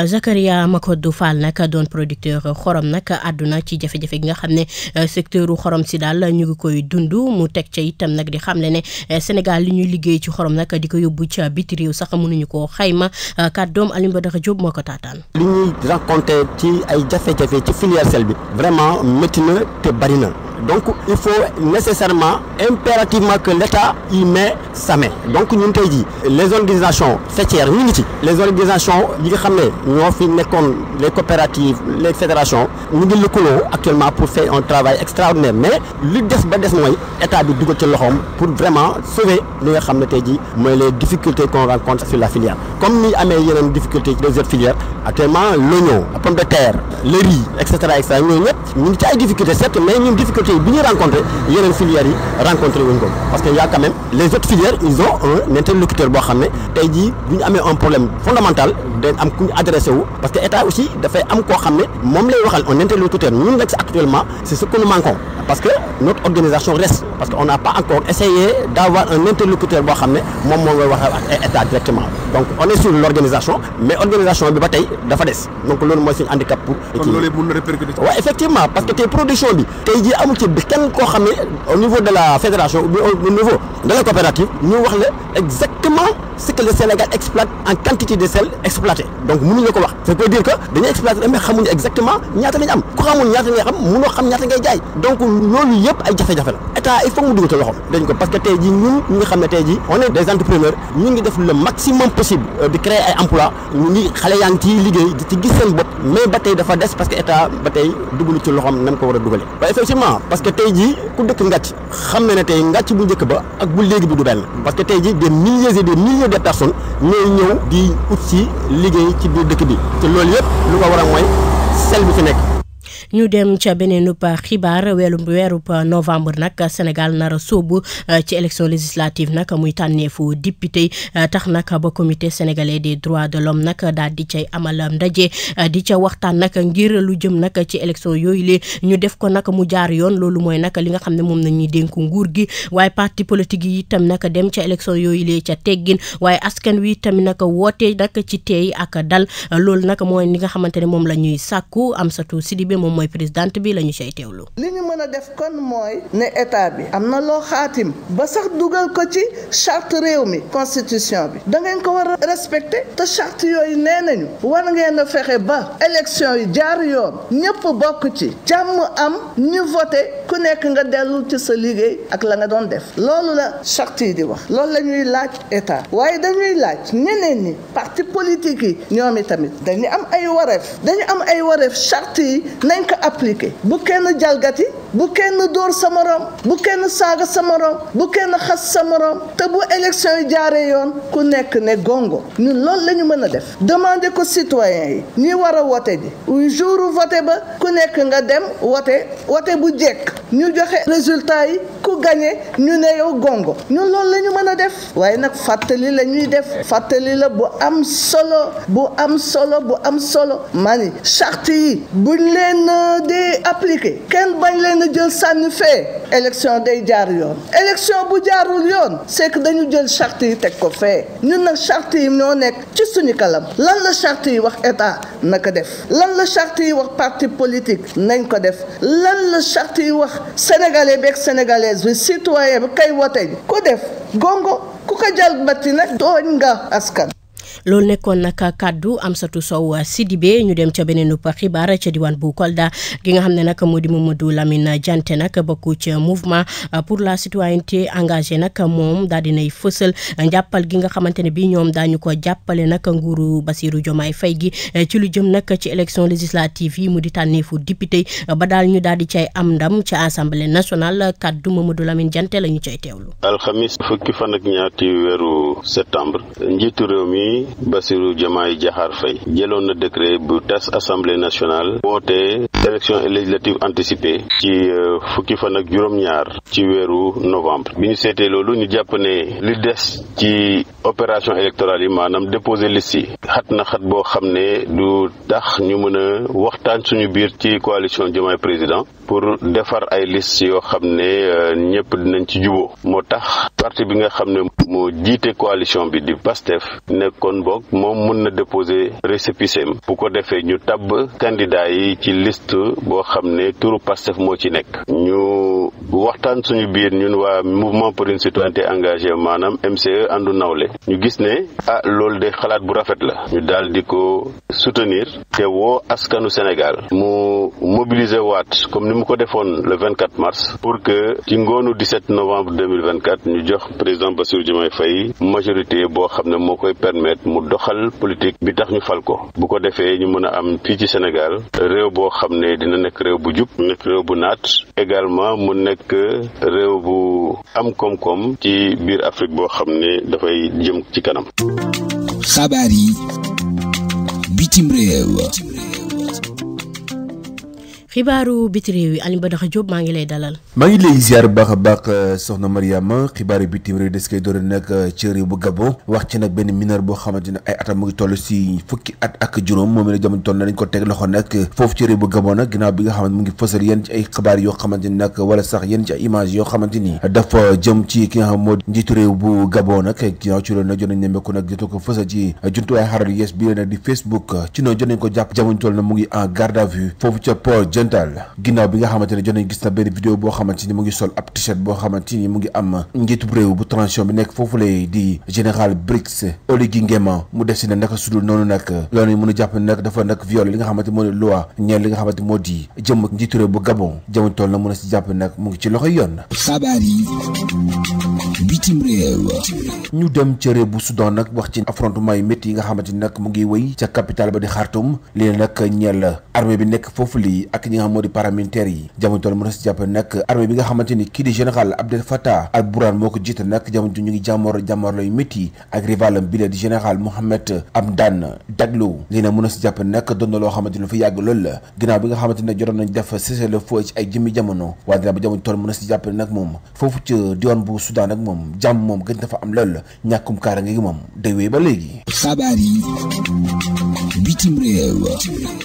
Zakaria Makodou Fall nag doon producteur xorom nag àdduna ci jafe-jafe gi nga xam ne secteuru xorom si daal ñu ngi koy dund mu teg ca itam nag di xamle ne Sénégal li ñuy liggéey ci xorom nag di ko yóbbu ca biti réew sax mënuñu koo xayma kàddoom Alioune Badara Diop moo ko taataan. li ñuy rencontré ci ay jafe-jafe ci filière sel bi vraiment métti na te bari na. Donc il faut nécessairement impérativement que l'État y met sa main. Donc ñun tey jii les organisations faîtières ñu ngi ci les organisations yi nga xam ne ñoo fi nekkoon les coopératives les fédérations ñu ngi lëkkaloo actuellement pour faire un travail extraordinaire mais li des ba des mooy état bi dugal ci loxoom pour vraiment sauver li nga xam ne tey jii mooy les difficultés qu'on rencontre sur la filière. Comme ni amee yeneen difficultés ci les autres filières actuellement l'oignon, la pomme de terre, le riz et cetera ñooñu ñëpp ñu ngi ci ay difficultés certes mais ñun difficultés bi ñu rencontré yeneen filières yi rencontré wuñ ko parce que y a quand même les autres filières ils ont un interlocuteur boo xam ne tey jii bu ñu amee un problème fondamental dañ am ku ñu adressé wu parce que état aussi dafay am koo xam ne moom lay waxal un interlocuteur ñun nag actuellement c'est ce que nous manquons parce que notre organisation reste parce que on n'a pas encore essayé d'avoir un interlocuteur boo xam ne moom moo ngay wax ak état directement donc on est sur l'organisation mais organisation bi ba tey dafa des donc loolu mooy suñu handicap pour. kon loolu mën na répercuter. waaw effectivement parce que tey production bi tey jii amul ci kenn koo xam ne au niveau de la fédération ou bien au niveau de la coopérative ñu wax la exactement ce que le Sénégal exploite en quantité de sel exploité donc mënuñu la ko wax ça veut dire que dañuy exploiter mais xamuñu exactement ñaata lañ am ku xamul ñaata ngay xam mënoo xam ñaata ngay jaay donc loolu yëpp ay jafe-jafe la état il faut mu dugal ci loxoom dañ ko parce que tey jii ñun ñi nga xam ne tey jii on est des entrepreneurs ñu ngi def le maximum possible de créer ay emploi ñu ngi xale yaa ngi ciy liggéey di ci gis seen bopp mais ba tey dafa des parce que état ba tey dugalu ci loxoom nam ko war a dugale effectivement parce que tey jii ku dëkk ngàcc xam na ne tey ngàcc bu njëkk ba ak bu léegi bi du benn parce que tey jii des milliers et des milliers de personnes ñooy ñëw di ut si liggéey ci biir dëkk bi te loolu yëpp lu ko war a mooy sel bi fi nekk. ñu dem ca beneenub xibaar weerub novembre nag Sénégal nar a sóobu ci élection législative nag muy tànneefu député tax nag ba comité sénégalais des droits de l'homme nag daal di cay amal ndaje di ca waxtaan nag ngir lu jëm nag ci élection yooyu lee ñu def ko nag mu jaar yoon loolu mooy nag li nga xam ne moom nañuy dénk nguur gi waaye parti politique yi itam nag dem ca élection yooyu lee ca teggin waaye askan wi tamit nag woote nag ci teey ak dal loolu nag mooy li nga xamante ne moom la ñuy sàkku Amsatou Sidibé moom mooy présidente bi la ñu cay teewlu. li ñu mën a def kon mooy ne état bi am na loo xaatim ba sax dugal ko ci charte réew mi constitution bi da ngeen ko war a respecter te charte yooyu nee nañu war ngeen a fexe ba élection yi jaar yoon ñëpp bokk ci jàmm am ñu voté ku nekk nga dellu ci sa liggéey ak la nga doon def loolu la charte yi di wax loolu la ñuy laaj état waaye dañuy laaj ñeneen ñi parti politique yi ñoom i tamit dañu am ay wareef charte yi nañ ko appliqué bu kenn jalgati bu kenn dóor sa morom bu kenn saaga sa morom bu kenn xas sa morom te bu élection yi jaaree yoon ku nekk ne gongo ñun loolu la ñu mën a def demander ko citoyens yi ñi war a wote ji uy jour voté ba ku nekk nga dem wote bu jekk ñu joxe résultat yi ku gagné ñu ne yow gongo ñun loolu la ñu mën a def waaye nag fàttali la ñuy def fàttali la bu am solo mani charte yi buñ leen di appliqué kenn bañ leen a jël sànni fee élection day jaar yoon élection bu jaarul yoon c'est que dañu jël charte yi teg ko fee ñun nag charte yi ñoo nekk ci suñu kalam lan la charte yi wax état na ko def lan la charte yi wax parti politique nañ ko def lan la charte yi wax sénégalais beeg sénégalaise bi citoyen bi kay wote ji ku def gongo ku ko jalbati nag tooñ nga askan. loolu nekkoon nag kàddu Amsatou Sow Sidibé ñu dem ca beneen xibaar ca diwaan bu Kolda gi nga xam ne nag moo di Mamadou Lamine Dianté nag bokku ci mouvement pour la citoyenneté engagée nag moom daal dinay fësal njàppal gi nga xamante ne bi ñoom daañu ko jàppale nag nguuru Bassirou Diomaye Faye gi ci lu jëm nag ci élection législative yi mu di tànneefu député ba daal ñu daal di cay am ndam ci assemblée nationale kàddu Mamadou Lamine Dianté la ñu cay teewlu. alxamis fukki fan ak ñaar ci weeru septembre njiitu réew mi mi Bassirou Diomaye Diakhar Faye jëloon na décret bu tas assemblée nationale woote élection législative anticipée ci fukki fan ak juróom-ñaar ci weeru novembre. bi ñu seetee loolu ñu jàpp ne li des ci opération électorale yi maanaam déposer liste yi xat na xat boo xam ne du tax ñu mën a waxtaan suñu biir ci coalition Diomaye président pour defar ay liste yoo xam ne ñëpp dinañ ci juboo moo tax parti bi nga xam ne moo jiite coalition bi di PASTEF nekkoon boog moom mën na déposer récépissé bu ko defee ñu tabb candidat yi ci liste boo xam ne turu PASTEF moo ci nekk. ñu waxtaan suñu biir ñun waa mouvement pour une citoyenneté engagée maanaam MCE àndu nawle ñu gis ne loolu de xalaat bu rafet la ñu daal di ko soutenir te woo askanu Sénégal mu mobiliser waat comme ni mu ko defoon le 24 mars pour que ci ngoonu 17 novembre 2024 ñu jox président Bassirou Diomaye Faye majorité boo xam ne moo koy permettre mu doxal politique bi tax ñu fal ko bu ko defee ñu mën a am fii ci Sénégal réew boo xam ne dina nekk réew bu jub nekk réew bu naat également mu nekk réew bu am koom-koom ci biir Afrique boo xam ne dafay jëm ci kanam. xabaar yi bitim réew. xibaaru biti réew yi Alioune Badara Diop maa ngi lay dalal. maa ngi lay ziar bu baax a baax soxna Mariama xibaaru bitim réew des koy doore nag ci réew bu Gabon wax ci nag benn mineur boo xamante ne ay atam mu ngi toll si fukki at ak juróom moom la jamono toll na dañ ko teg loxo nag foofu ci réew bu Gabon nag ginnaaw bi nga xamante mu ngi fësal yenn ci ay xibaar yoo xamante ni nag wala sax yenn ci ay image yoo xamante ni dafa jëm ci ki nga xam moo njiitu réew bu Gabon nag ginnaaw ci loolu nag jot nañ nemmeeku nag jotoo ko fësal ci jumtuwaay xaral yees bi nag di Facebook ci noonu jot nañ ko jàpp jamono toll na mu ngi en garde à vue foofu ca Port ginnaaw bi nga xamante ne jot nañ gis na benn vidéo boo xamante ni mu ngi sol ab t-shirt boo xamante ni mu ngi am njiitu réew bu transition bi nekk foofu lay di général Brice Oligui Nguema mu def si ne naka sudul noonu nag loolu mën a jàpp ne nag dafa nag violé li nga xamante moo di loi ñeel li nga xamante moo di jëm njiitu réew bu Gabon jamono toll na mën a si jàpp nag mu ngi ci loxoy yoon. xabaar yi bitim réew. ñu dem ca réew bu Soudan nag wax ci affrontement yu métti yi nga xamante ni nag mu ngi wéy ca capitale ba di Khartoum lii nag ñeel armée bi nekk foofu lii ak ñi nga xam moo di paramilitaire yi jamono toll mën a si jàpp nag armée bi nga xamante ni kii di général Abdel Fattah al-Burhan moo ko jiite nag jamono ñu ngi jàmmoor la yu métti ak rivalam bi la di général Mohamed Hamdan Daglo lii nag mën a si jàpp nag doon na loo xamante ni lu fa yàgg loolu la ginnaaw bi nga xamante ne jotoon nañ def cessez-le-feu ci ay jëmmi jamono waaye dina ba jamono toll mën a si jàpp nag moom foofu ci diwaan bu Soudan nag moom jàmm moom gën dafa am lool ñàkkum kaaraange gi moom day wéy ba léegi. xabaar yi bitim réew.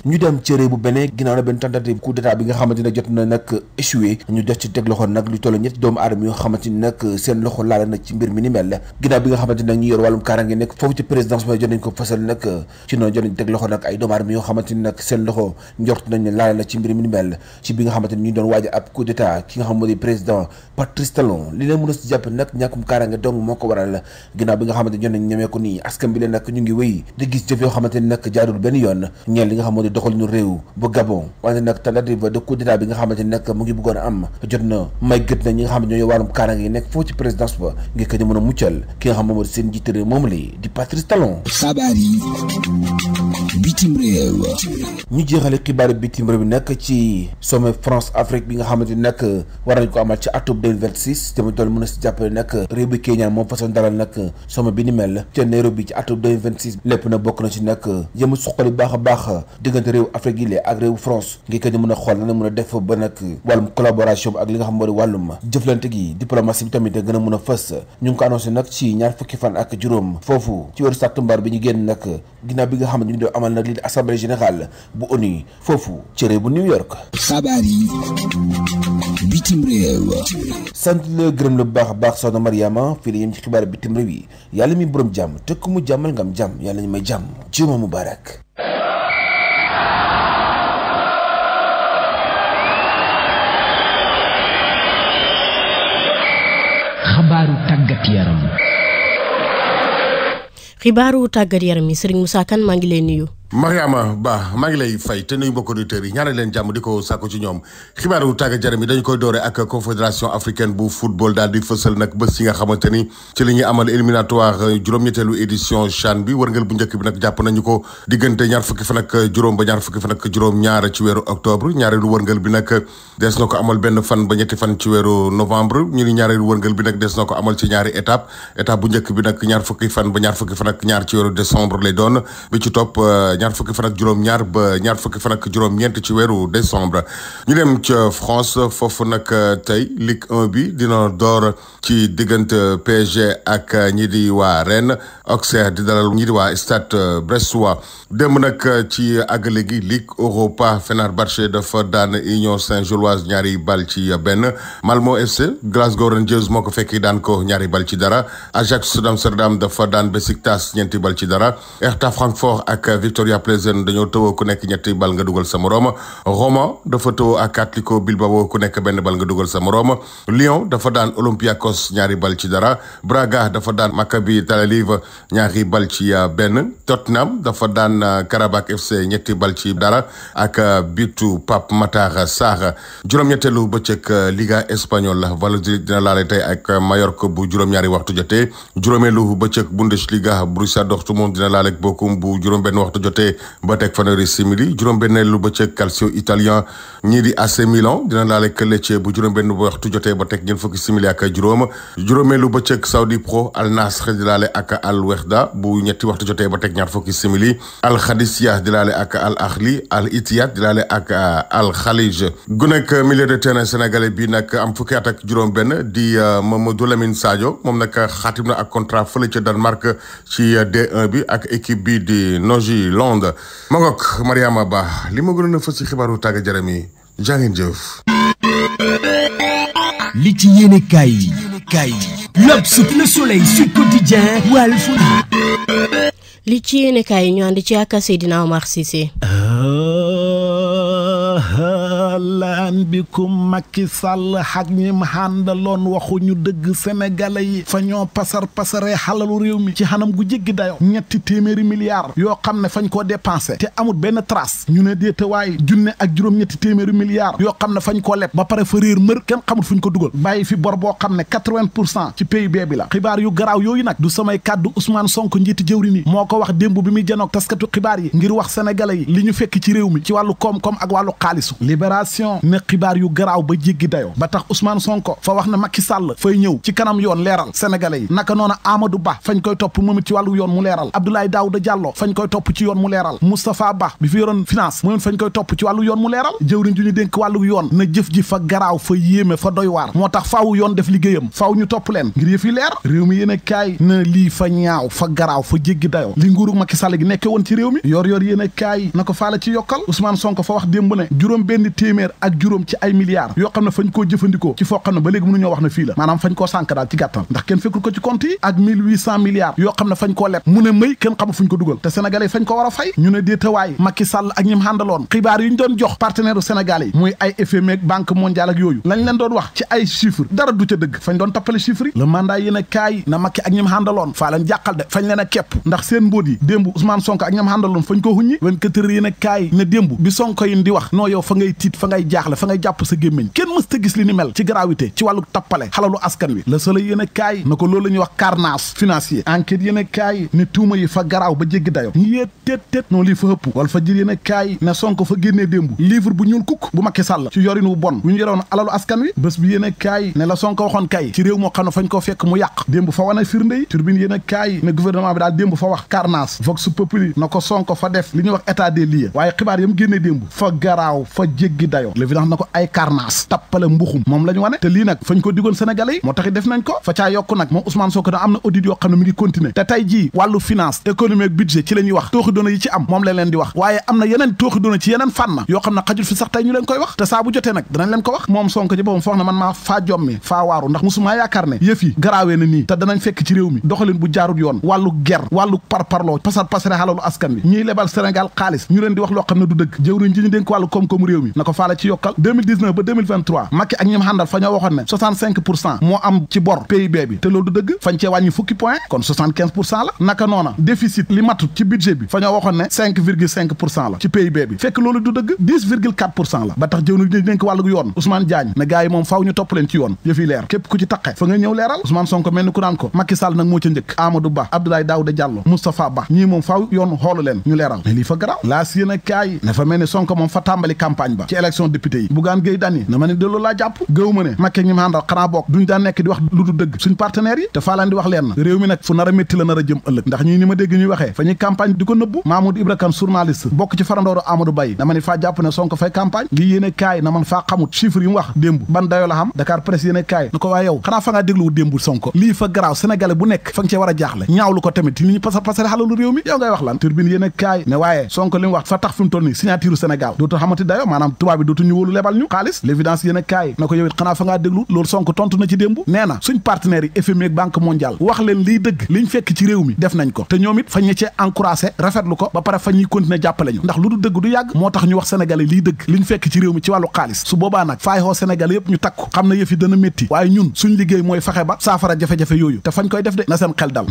ñu dem ci réew bu Bénin ginnaaw na benn tentative coup d'état bi nga xamante ne jot na nag échoué ñu def ci teg loxo nag lu toll ñetti doomu aadama yoo xamante ni nag seen loxo laala na ci mbir mi ni mel ginnaaw bi nga xamante ni nag ñu yor wàllum kaaraange nekk foofu ci présidence ba jot nañ ko fasal nag ci noonu jot nañ teg loxo nag ay doomu aadama yoo xamante ni nag seen loxo njort nañ ne laala na ci mbir mi ni mel ci bi nga xamante ni ñu doon waaj ab coup d'état ki nga xam moo di président Patrice Talon li leen mën a si jàpp nag ñàkkum kaaraange dong moo ko waral ginnaaw bi nga xamante ni jot nañ ñemee ko nii askan bi leen nag ñu ngi wéy di gis jëf yoo xamante ni nag jaarul benn yoon ñeel li nga xam moo di doxalinu réew bu Gabon wante nag tentative de coup d'état bi nga xamante ni nag mu ngi bëggoon a am jot na may gët na ñi nga xam ne ñooy wàllum kaaraange yi nekk foofu ci présidence ba ngir ko ñu mën a muccal ki nga xam moom seen njiit réew moom li di Patrice Talon. xabaar yi bitim réew. ñu jeexale xibaaru bitim réew bi nag ci sommet France Afrique bi nga xamante ni nag war nañ ko amal ci atum 2026 tamit toll mën a si jàppale nag réew bi Kenya moom façon dalal nag sommet bi ni mel ca Nairobi ci atum 2026 lépp nag bokk na ci nag jëm suqali baax a baax diggante réew Afrique yi ak réew France ngir ko ñu mën a xool na mën a def ba nag wàllum collaboration bi ak li nga xam moo di wàllum jëflante gi diplomatie bi tamit gën a mën a fës ñu ngi ko annoncé nag ci ñaar fukki fan ak juróom foofu ci weeru sàttumbar bi ñu génn nag ginnaaw bi nga xam ne ñu ngi doon amal nag lii di assemblée générale bu ONU foofu ci réew bu New York. xabaar yi bitim réew. sant la gërëm la bu baax a baax soxna Mariama fii la yem ci xibaar bitim réew yi yàlla mi borom jàmm te ku mu jàmmal nga am jàmm yàlla ñu may jàmm juma mubarak. xabaaru tàggat yaram. xibaaru tàggat yaram yi Serigne Moussa Kane maa ngi lay nuyu. Mariama Ba maa ngi lay fay te nuyu mbokk auditeurs yi ñaanal leen jàmm di ko sàkku ci ñoom xibaaru tàggat yaram yi dañu koy doore ak confédération africaine bu football daal di fësal nag bés yi nga xamante ni ci li ñuy amal éliminatoire juróom-ñetteelu édition CHAN bi wërngal bu njëkk bi nag jàpp nañu ko diggante ñaar fukki fan ak juróom ba ñaar fukki fan ak juróom-ñaar ci weeru octobre ñaareelu wërngal bi nag des na ko amal benn fan ba ñetti fan ci weeru novembre ñu ni ñaareelu wërngal bi nag des na ko amal ci ñaari étape bu njëkk bi nag ñaar fukki fan ba ñaar fukki fan ak ñaar ci weeru décembre lay doon bi ci topp ñaar fukki fan ak juróom-ñaar ba ñaar fukki fan ak juróom-ñeent ci weeru décembre ñu dem ca France foofu nag tey Ligue 1 bi dina door ci diggante PSG ak ñi di waa Rennes Auxerre di dalal ñi di waa Stade Brestois démb nag ci àggale gi Ligue Europa Fenerbahçe dafa daan Union Saint-Gilloise ñaari bal ci benn Malmo FC Glasgow Rangers moo ko fekki daan ko ñaari bal ci dara Ajax d'Amsterdam dafa daan Besiktas ñeenti bal ci dara Hertha Francfort ak Victoria Plzen dañoo tëwoo ku nekk ñetti bal nga dugal sa morom Roma dafa tëwoo ak Athletic Bilbao ku nekk benn bal nga dugal sa morom Lyon dafa daan Olympiakos ñaari bal ci dara Braga dafa daan Maccabi Tel Aviv ñaari bal ci benn Tottenham dafa daan Karabakh FC ñetti bal ci dara ak bitu Pape Matar Sarr juróom-ñetteelu bëccëg Liga espagnole Valladolid dina laale tey ak Mallorca bu juróom-ñaari waxtu jotee juróomeelu bëccëg Bundesliga Borussia Dortmund dina laale ak Bochum bu juróom-benn waxtu jotee ba teg fanweeri simili juróom-benneelu bëccëg Calcio italien ñii di AC Milan dina laale ak Lecce bu juróom-benn waxtu jotee ba teg ñeent fukki simili ak juróomeelu bëccëg Saudi Pro Al Nassr di laale ak Al Wehda bu ñetti waxtu jotee ba teg ñaar fukki simili Al Khadisiyah di laale ak Al Ahli Al Ittihad di laale ak Al Khalij gu nekk milieu de terrain sénégalais bi nag am fukki at ak juróom-benn di Mamadou Lamine Sadio moom nag xaatim na ak contrat fële ca Danemark ci D1 bi ak équipe bi di Nordsjælland ma ngoog Mariama Ba li ma gënoon a fës ci xibaaru tàggat yaram yi jaa ngeen jëf. li ci yéene kaay yi L'Obs, Le Soleil, Sud Quotidien, Walf. li ci yéene kaay yi ñu ànd ci ak Seydina Omar Cissé. laan bikum Macky Sall xak ñim xàndaloon waxuñu dëgg sénégalais yi fa ñoo pasaree xalalu réew mi ci xanam gu jéggi dayo ñetti téeméeri milliards yoo xam ne fañ koo dépensé te amul benn trace ñu ne déetawaay junne ak juróom-ñetti téeméeri milliards yoo xam ne fañ koo leb ba pare fa réer mër kenn xamul fuñ ko dugal bàyyi fi bor boo xam ne 80% ci PIB bi la xibaar yu garaaw yooyu nag du samay kàddu Ousmane Sonko njiiti jëwri ni moo ko wax démb bi muy janoog taskatu xibaar yi ngir wax sénégalais yi li ñu fekk ci réew mi ci wàllu koom-koom ak wàllu xaalisu libération ne xibaar yu garaaw ba jéggi dayo ba tax Ousmane Sonko fa wax ne Macky Sall fay ñëw ci kanam yoon leeral sénégalais yi naka noona Amadou Ba fañ koy topp moom it ci wàllu yoon mu leeral Abdoulaye Daouda Diallo fañ koy topp ci yoon mu leeral Moustapha Ba bi fi yoroon finance moom fañ koy topp ci wàllu yoon mu leeral jëwriñ ju ñu dénk wàllu yoon na jëf ji fa garaaw fa yéeme fa doy waar moo tax faaw yoon def liggéeyam faaw ñu topp leen ngir yëf yi leer réew mi yéen a kaay na lii fa ñaaw fa garaaw fa jéggi dayo li nguuru Macky Sall gi nekke woon ci réew mi yor yéen a kaay na ko faala ci yokkal Ousmane Sonko fa wax démb ne juróom benn téeméer ak juróom ci ay milliards yoo xam ne fañ koo jëfandikoo ci foo xam ne ba léegi mënuñoo wax ne fii la maanaam fañ koo sànk daal ci gàttal ndax kenn fekkul ko ci compte yi ak 1800 milliards yoo xam ne fañ koo leb mu ne may kenn xamul fuñ ko dugal te sénégalais fañ ko war a fay ñu ne déetawaay Macky Sall ak ñim àndaloon xibaar yi ñu doon jox partenaire u sénégalais yi muy ay FMI ak banque mondiale ak yooyu lañ leen doon wax ci ay chiffres dara du ca dëgg fañ doon tappale chiffres yi le mandat yéen a kaay na Macky ak ñim àndaloon faa leen jàqal de fañ leen a kepp ndax seen mbóot yi démb Ousmane Sonko ak ñim àndaloon fañ ko huññi 24 heures yéen a kaay ne démb bi Sonko yi di wax non yow fa ngay tiit fa ngay jaaxle fa ngay jàpp sa gémmiñ kenn mës ta gis li ni mel ci gravité ci wàllu tappale xalalu askan wi Le Soleil yéen a kaay na ko loolu la ñuy wax carnage financier enquête yéen a kaay ne tuuma yi fa garaaw ba jéggi dayo ñu yee téet non lii fa ëpp wala fa jër yéen a kaay ne Sonko fa génnee démb livre bu ñuul kukk bu Macky Sall ci yorin wu bon bu ñu yoroon alalu askan wi bés bi yéen a kaay ne la Sonko waxoon kay ci réew moo xam ne fañ koo fekk mu yàq démb fa wane firnde yi turbine yéen a kaay ne gouvernement bi daal démb fa wax carnage vox populi na ko Sonko fa def li ñuy wax état des lieux waaye xibaar yam génnee démb fa garaaw fa jéggi dayo l'évidence na ko ay carnage tappale mbuxum moom la ñu wane te lii nag fañ ko digoon sénégalais yi moo taxit def nañ ko fa caa yokk nag moom Ousmane Sonko da am na audit yoo xam ne mi ngi continuer te tey jii wàllu finance économie ak budget ci la ñuy wax tooxi doona yi ci am moom leen di wax waaye am na yeneen tooxi doona ci yeneen fànn yoo xam ne xajul fi sax tey ñu leen koy wax te saa bu jotee nag danañ leen ko wax moom Sonko ci boppam foog na man maa faa jommi faa waaru ndax musumaa yaakaar ne yëf yi garaawee na nii te danañ fekk ci réew mi doxalin bu jaarut yoon wàllu ger wàllu parparloo pasare xalalu askan wi ñiy lebal Sénégal xaalis ñu leen di wax loo xam ne du dëgg jëwriñ ji ñu dénk wàllu koom-koomu réew mi na ko Fall ci yokkal 2019 ba 2023 Macky ak ñi àndal fa ñoo waxoon ne 65% moo am ci bor PIB bi te loolu du dëgg fañ cee wàññi fukki point kon 75% la naka noona déficit li matut ci budget bi fa ñoo waxoon ne 5,5% la ci PIB bi fekk loolu du dëgg 10,4% la ba tax jëw na dénk wàllu yoon Ousmane Diagne ne gars yi moom faaw ñu topp leen ci yoon yëf yi leer képp ku ci taqe fa nga ñëw leeral Ousmane Sonko mel ni ku naan ko Macky Sall nag moo ca njëkk Amadou Ba Abdoulaye Daouda Diallo Moustapha Ba ñii moom faaw yoon xoolu leen ñu leeral mais lii fa garaaw laas yéen a kaay ne fa mel ni Sonko moom fa tàmbali campagne ba ci élection député yi Bougane Gueye Dany na ma ne de loolu laa jàpp gëw ma ne Macky ñi ma àndal xanaa bokk duñ daan nekk di wax lu du dëgg suñ partenaires yi te faa laan di wax leen na réew mi nag fu nar a métti la nar a jëm ëllëg ndax ñii ni ma dégg ñuy waxee fa ñuy campagne di ko nëbbu Mamoudou Ibra Kane journaliste bokk ci farandooru Amadou Ba yi dama ni faa jàpp ne Sonko fay campagne lii yéen a kaay na man faa xamut chiffre yi mu wax démb ban dayo la xam Dakar Presse yéen a kaay na ko waaye yow xanaa fa ngaa dégluwu démb Sonko lii fa garaaw sénégalais bu nekk fa nga cee war a jaaxle ñaawlu ko tamit ni ñu pasare xalalu réew mi yow ngay wax lan turbine yéen a kaay ne waaye Sonko li mu wax fa tax fi mu toll nii signature Sénégal dootu xamati dayo maanaam tubaab bi dootu ñu wóolu lebal ñu xaalis l'évidence yéen a kaay na ko yow it xanaa fa ngaa déglu loolu Sonko tontu na ci démb nee na suñ partenaires yi FMI ak Banque mondiale wax leen liy dëgg liñ fekk ci réew mi def nañ ko te ñoom it fañ ñe cee encouragé rafetlu ko ba pare fa ñuy continuer jàppale ñu ndax lu du dëgg du yàgg moo tax ñu wax sénégalais liy dëgg liñ fekk ci réew mi ci wàllu xaalis su boobaa nag faay xoo sénégalais yépp ñu takku xam na yëf yi dana métti waaye ñun suñ liggéey mooy fexe ba saafara jafe-jafe yooyu te fañ koy def de na seen xel dal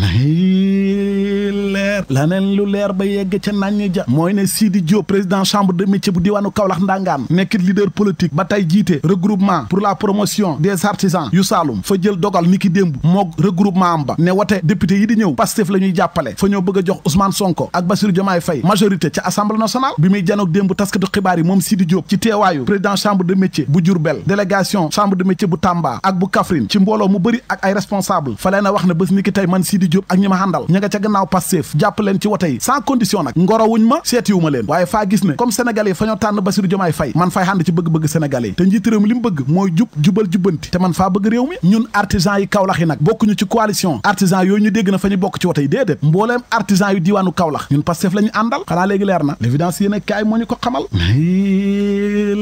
leer laneen lu leer ba yegg ca nañ ja mooy ne Sidi Diop président chambre de métier bu diwaanu Kaolack ndangaan nekkit leader politique ba tey jiite regroupement pour la promotion des artisans yu Saloum fa jël dogal niki démb moog regroupement am ba ne wote député yi di ñëw Pastef la ñuy jàppale fa ñoo bëgg a jox Ousmane Sonko ak Bassirou Diomaye Faye majorité ca assemblée nationale bi muy janoog démb taskatu xibaar yi moom Sidi Diop ci teewaayu président chambre de métier bu Diourbel délégation chambre de métier bu Tamba ak bu Kaffrine ci mbooloo mu bëri ak ay responsable fa leen a wax ne bés niki tey man Sidi Diop ak ñi ma àndal ña nga ca gannaaw Pastef jàpp leen ci wote yi sans condition nag ngorowuñ ma seetiwu ma leen waaye faa gis ne comme sénégalais yi fa ñoo tànn Bassirou Diomaye Faye man fay ànd ci bëgg-bëgg sénégalais yi te njiit réew mi li mu bëgg mooy jubal jubbanti te man faa bëgg réew mi ñun artisan yi Kaolack yi nag bokkuñu ci coalition artisan yooyu ñu dégg na fa ñu bokk ci wote yi déedéet mbooleem artisan yu diiwaanu Kaolack ñun Pastef la ñu àndal xanaa léegi leer na l'évidence yéen a kaay moo ñu ko xamal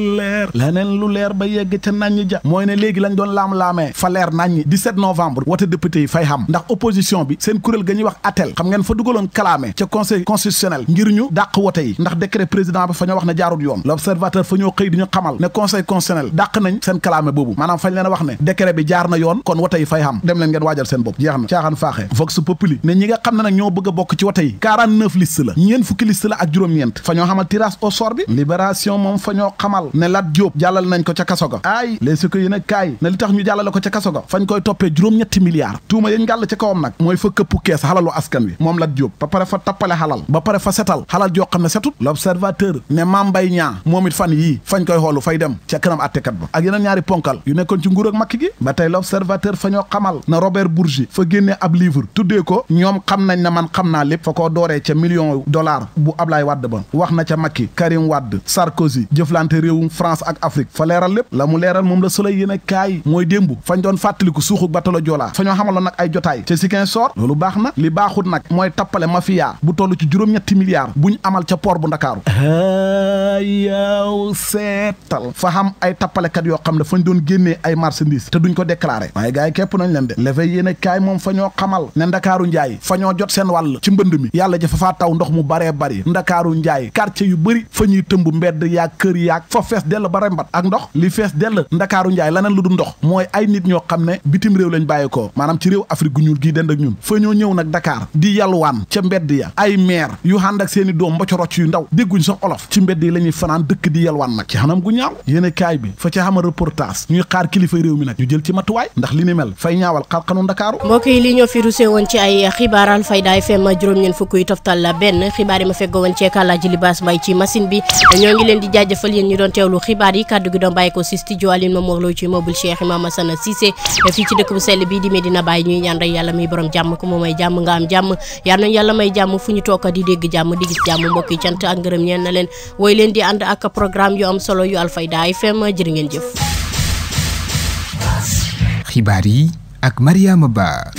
leer leneen lu leer ba yegg ca naññi ja mooy ne léegi lañ doon laam-laamee fa leer naññi 17 novembre wote député yi fay xam ndax opposition bi seen kuréel ga ñuy wax atel xam ngeen fa dugaloon kalaame ca conseil constitutionnel ngir ñu dàq wote yi ndax décret président ba fa ñoo wax ne jaarut yoon l'observateur fa ñoo xëy di ñu xamal ne conseil constitutionnel dàq nañ seen kalaame boobu maanaam fañ leen a wax ne décret bi jaar na yoon kon wote yi fay xam dem leen ngeen waajal seen bopp jeex na caaxaan faaxee vox populi ne ñi nga xam ne nag ñoo bëgg a bokk ci wote yi 49 liste la ñeen fukki liste la ak juróom-ñeent fa ñoo xamal tirage au sort bi libération moom fa ñoo xamal ne Lat Diop jàllal nañ ko ca kaso ga ay les si ko yéen a kaay ne li tax ñu jàllale ko ca kaso ga fañ koy toppee juróom-ñetti milliards tuuma yañ gàll ca kawam nag mooy fa këppu kees xalalu askan wi moom Lat Diop ba pare fa tappale xalal ba pare fa setal xalal joo xam ne setut l'observateur ne Mame Mbaye Niang moom it fan yii fañ koy xoolu fay dem ca kanam attekat ba ak yeneen ñaari ponkal yu nekkoon ci nguur ak Macky gi ba tey l'observateur fa ñoo xamal na Robert Bourgi fa génnee ab livre tuddee ko ñoom xam nañ ne man xam naa lépp fa koo dooree ca $1 bu Ablaye Wade ba wax na ca Macky Karim Wade Sarkozy jëflante réewum France ak Afrique fa leeral lépp la mu leeral moom la Soleil yéen a kaay mooy démb fañ doon fàttaliku suuxu batalo Joola fa ñoo xamaloon nag ay jotaay ca Ziguinchor loolu baax na li baaxut nag mooy tappale mafia bu toll ci juróom-ñetti milliards buñ amal ca port bu Ndakaaru yow seetal fa xam ay tappalekat yoo xam ne fañ doon génnee ay marchandises te duñ ko déclaré waaye gars yi képp nañ leen de L'Éveil yéen a kaay moom fa ñoo xamal ne Ndakaaru njaay fa ñoo jot seen wàll ci mbënd mi yàlla ja fa faa taw ndox mu baree bari Ndakaaru njaay quartier yu bëri fa ñuy tëmb mbedd yaag kër yaag fa fees dell ba rembat ak ndox li fees dell Ndakaaru njaay laneen lu du ndox mooy ay nit ñoo xam ne bitim réew lañ bàyyi ko maanaam ci réew Afrique gu ñuul gii dend ak ñun fa ñoo ñëw nag Dakar di yalwaan ca mbedd ya ay maire yu ànd ak seeni doom mboccorocc yu ndaw dégguñ sax olof ci mbedd yi la ñuy fanaan dëkk di yalwaan nag ci xanam gu ñaaw yéen kaay bi fa ca xama reportage ñuy xaar kilifay réew mi nag ñu jël ci matuwaay ndax li ni mel fay ñaawal xarxanu Ndakaaru mbokk yi li ñoo fi rusé woon ci ay xibaar Alfayda FM juróom-ñeent fukk yu toftal benn xibaar yi ma feggoo woon ci Kàllaaji Libaas Mbay ci machine bi ñoo ngi leen di jaajëfal yéen ñu doon teewlu xibaar yi kàddu gi doon bàyyi ko si studio Aline Momar Lo ci mobile Cheikh Imam Assane Cissé fii ci dëkk bu sell bii di Medina Baye ñuy ñaan rek yàlla muy borom jàmm ko moo may jàmm nga am jàmm yal nañ yàlla may jàmm fu ñu toog di dégg jàmm di gis jàmm mbokk yi cant ak ngërëm ñeen na leen woy leen di ànd ak programme yu am solo yu Alfayda FM jërë ngeen jëf. xibaar yi ak Mariama Ba.